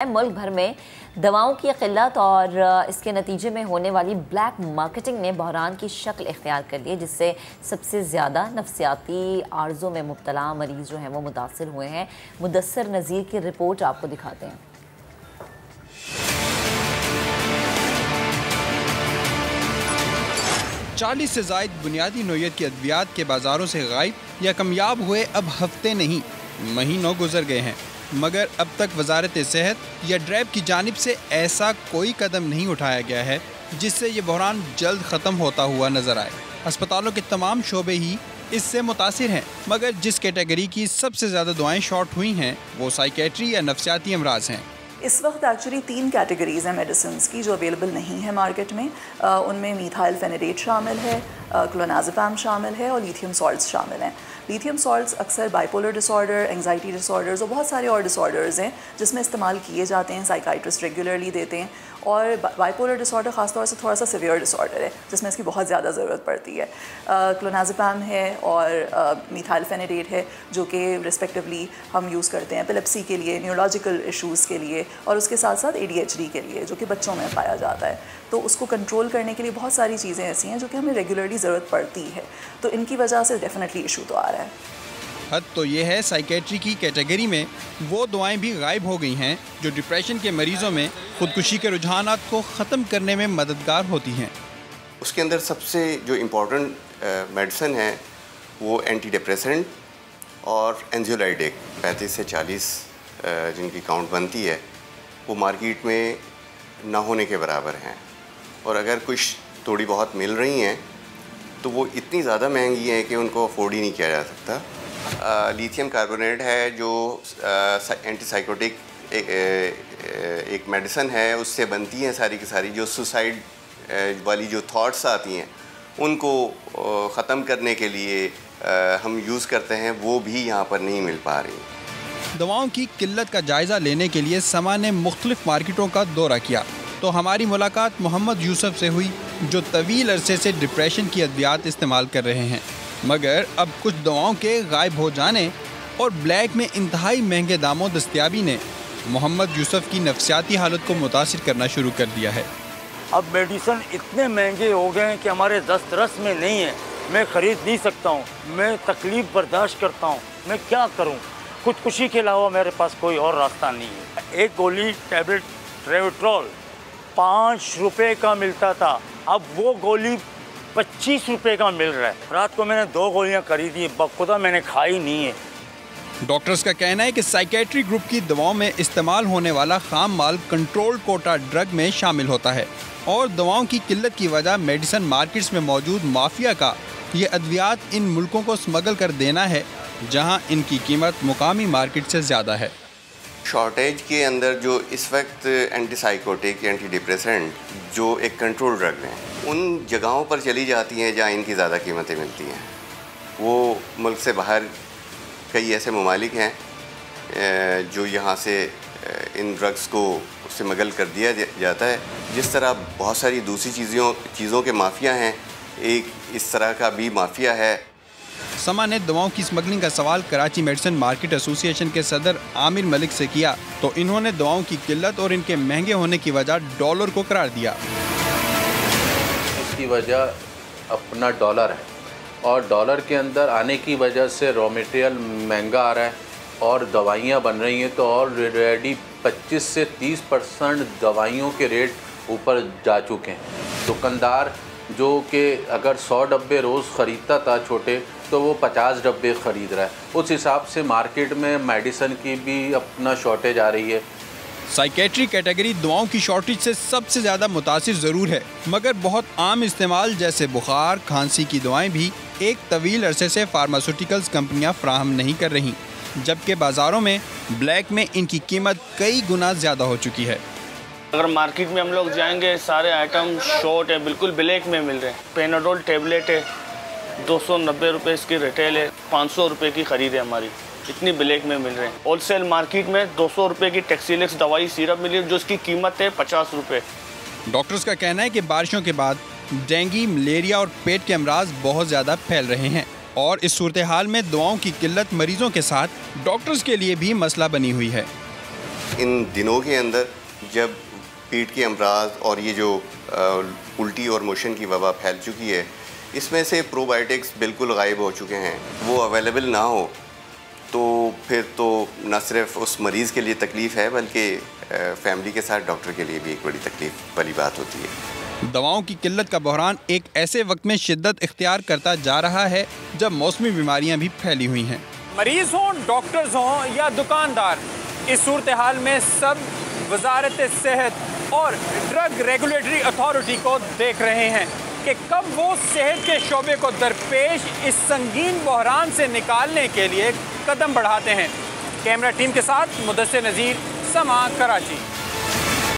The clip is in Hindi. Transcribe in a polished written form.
मुल्क भर में दवाओं की किल्लत और इसके नतीजे में होने वाली ब्लैक मार्केटिंग ने बहरान की शक्ल इख्तियार कर ली है, जिससे सबसे ज़्यादा नफ्सियाती आर्ज़ों में मुब्तला मरीज़ जो हैं वो मुतासर हुए हैं। मुदस्सर नज़ीर की रिपोर्ट आपको दिखाते हैं। चालीस से ज़ायद बुनियादी नौइयत की अद्वियात के बाज़ारों से गायब या कमयाब हुए अब हफ्ते नहीं महीनों गुजर गए हैं, मगर अब तक वजारत सेहत या ड्रैब की जानिब से ऐसा कोई कदम नहीं उठाया गया है जिससे ये बहरान जल्द ख़त्म होता हुआ नजर आए। अस्पतालों के तमाम शोबे ही इससे मुतासिर हैं, मगर जिस कैटेगरी की सबसे ज़्यादा दुआएं शॉर्ट हुई हैं वो साइकेट्री या नफ्सियाती अमराज हैं। इस वक्त एक्चुअली 3 कैटेगरीज़ हैं मेडिसिन की जो अवेलेबल नहीं है मार्केट में। उनमें मीथाइल फेनेडेट शामिल है, क्लोनाज़ेपम शामिल है और लिथियम सॉल्ट्स शामिल हैं। लिथियम सॉल्ट्स अक्सर बाइपोलर डिसऑर्डर, एंग्जाइटी डिसऑर्डर्स और बहुत सारे और डिसऑर्डर्स हैं जिसमें इस्तेमाल किए जाते हैं, साइकाइट्रिस्ट रेगुलरली देते हैं। और बाइपोलर डिसऑर्डर ख़ासतौर से थोड़ा सा सिवियर डिसऑर्डर है जिसमें इसकी बहुत ज़्यादा ज़रूरत पड़ती है। क्लोनाज़ेपम है और मीथाइल फेनेडेट है जो कि रिस्पेक्टिवली हम यूज़ करते हैं एपिलेप्सी के लिए, न्यूरोलॉजिकल इशूज़ के लिए और उसके साथ साथ ADHD के लिए जो कि बच्चों में पाया जाता है। तो उसको कंट्रोल करने के लिए बहुत सारी चीज़ें ऐसी हैं जो कि हमें रेगुलरली ज़रूरत पड़ती है, तो इनकी वजह से डेफिनेटली इशू तो आ रहा है। हद तो ये है साइकेट्री की कैटेगरी में वो दवाएं भी गायब हो गई हैं जो डिप्रेशन के मरीजों में खुदकुशी के रुझानात को ख़त्म करने में मददगार होती हैं। उसके अंदर सबसे जो इम्पोर्टेंट मेडिसिन है वो एंटी डिप्रेसेंट और एंजियोलाइटिक 35 से 40 जिनकी काउंट बनती है वो मार्केट में ना होने के बराबर हैं, और अगर कुछ थोड़ी बहुत मिल रही हैं तो वो इतनी ज़्यादा महंगी हैं कि उनको अफोर्ड ही नहीं किया जा सकता। लिथियम कार्बोनेट है जो एंटीसाइकोटिक एक मेडिसिन है, उससे बनती हैं सारी की सारी जो सुसाइड वाली जो थॉट्स आती हैं उनको ख़त्म करने के लिए हम यूज़ करते हैं, वो भी यहाँ पर नहीं मिल पा रही। दवाओं की किल्लत का जायज़ा लेने के लिए समा ने मुख्तलिफ मार्केटों का दौरा किया तो हमारी मुलाकात मोहम्मद यूसुफ से हुई जो तवील अरसे से डिप्रेशन की अद्वियात इस्तेमाल कर रहे हैं, मगर अब कुछ दवाओं के गायब हो जाने और ब्लैक में इंतहाई महंगे दामों दस्तयाबी ने मोहम्मद यूसुफ की नफ्सियाती हालत को मुतासिर करना शुरू कर दिया है। अब मेडिसिन इतने महंगे हो गए हैं कि हमारे दस्तरस में नहीं है, मैं ख़रीद नहीं सकता हूँ, मैं तकलीफ़ बर्दाश्त करता हूँ, मैं क्या करूँ? खुदकुशी के अलावा मेरे पास कोई और रास्ता नहीं है। एक गोली टैबलेट ट्रेविट्रोल 5 रुपये का मिलता था, अब वो गोली 25 रुपये का मिल रहा है। रात को मैंने 2 गोलियां खरीदी, बखुदा मैंने खाई नहीं है। डॉक्टर्स का कहना है कि साइकेट्री ग्रुप की दवाओं में इस्तेमाल होने वाला खाम माल कंट्रोल कोटा ड्रग में शामिल होता है और दवाओं की किल्लत की वजह मेडिसिन मार्केट्स में मौजूद माफिया का ये अद्वियात इन मुल्कों को स्मगल कर देना है जहां इनकी कीमत मुकामी मार्केट से ज़्यादा है। शॉर्टेज के अंदर जो इस वक्त एंटीसाइकोटिक, एंटी डिप्रेसेंट जो एक कंट्रोल ड्रग हैं उन जगहों पर चली जाती हैं जहाँ इनकी ज़्यादा कीमतें मिलती हैं। वो मुल्क से बाहर कई ऐसे ममालिक हैं जो यहाँ से इन ड्रग्स को स्मगल कर दिया जाता है। जिस तरह बहुत सारी दूसरी चीज़ों के माफिया हैं, एक इस तरह का भी माफिया है। समा ने दवाओं की स्मगलिंग का सवाल कराची मेडिसिन मार्केट एसोसिएशन के सदर आमिर मलिक से किया तो इन्होंने दवाओं की किल्लत और इनके महंगे होने की वजह डॉलर को करार दिया। इसकी वजह अपना डॉलर है और डॉलर के अंदर आने की वजह से रॉ मटेरियल महंगा आ रहा है और दवाइयाँ बन रही हैं, तो ऑलरेडी 25 से 30% दवाइयों के रेट ऊपर जा चुके हैं। दुकानदार जो कि अगर 100 डब्बे रोज़ ख़रीदता था छोटे, तो वो 50 डब्बे ख़रीद रहा है। उस हिसाब से मार्केट में मेडिसिन की भी अपना शॉर्टेज आ रही है। साइकेट्री कैटेगरी दवाओं की शॉर्टेज से सबसे ज़्यादा मुतासिर ज़रूर है, मगर बहुत आम इस्तेमाल जैसे बुखार, खांसी की दवाएं भी एक तवील अरसे से फार्मास्यूटिकल्स कंपनियां फ्राहम नहीं कर रहीं, जबकि बाज़ारों में ब्लैक में इनकी कीमत कई गुना ज़्यादा हो चुकी है। अगर मार्केट में हम लोग जाएंगे सारे आइटम शॉर्ट है, बिल्कुल ब्लैक में मिल रहे हैं। पेनाडोल टेबलेट है 290 रुपये इसकी रिटेल है, 500 रुपये की ख़रीद है हमारी, इतनी ब्लैक में मिल रहे हैं। होलसेल मार्केट में 200 रुपये की टेक्सीलेक्स दवाई सिरप मिली जो इसकी कीमत है 50 रुपये। डॉक्टर्स का कहना है कि बारिशों के बाद डेंगू, मलेरिया और पेट के अमराज बहुत ज़्यादा फैल रहे हैं और इस सूरत हाल में दवाओं की किल्लत मरीजों के साथ डॉक्टर्स के लिए भी मसला बनी हुई है। इन दिनों के अंदर जब पेट के अमराज और ये जो उल्टी और मोशन की वबा फैल चुकी है, इसमें से प्रोबायोटिक्स बिल्कुल गायब हो चुके हैं, वो अवेलेबल ना हो तो फिर तो न सिर्फ उस मरीज़ के लिए तकलीफ़ है बल्कि फैमिली के साथ डॉक्टर के लिए भी एक बड़ी तकलीफ़ वाली बात होती है। दवाओं की किल्लत का बहरान एक ऐसे वक्त में शिद्दत इख्तियार करता जा रहा है जब मौसमी बीमारियां भी फैली हुई हैं। मरीज़ हों, डॉक्टर्स हों या दुकानदार, इस सूरत हाल में सब वजारत सेहत और ड्रग रेगुलेटरी अथॉरिटी को देख रहे हैं कि कब वो सेहत के शोबे को दरपेश इस संगीन बहरान से निकालने के लिए कदम बढ़ाते हैं। कैमरा टीम के साथ मुदस्सिर नज़ीर, समा, कराची।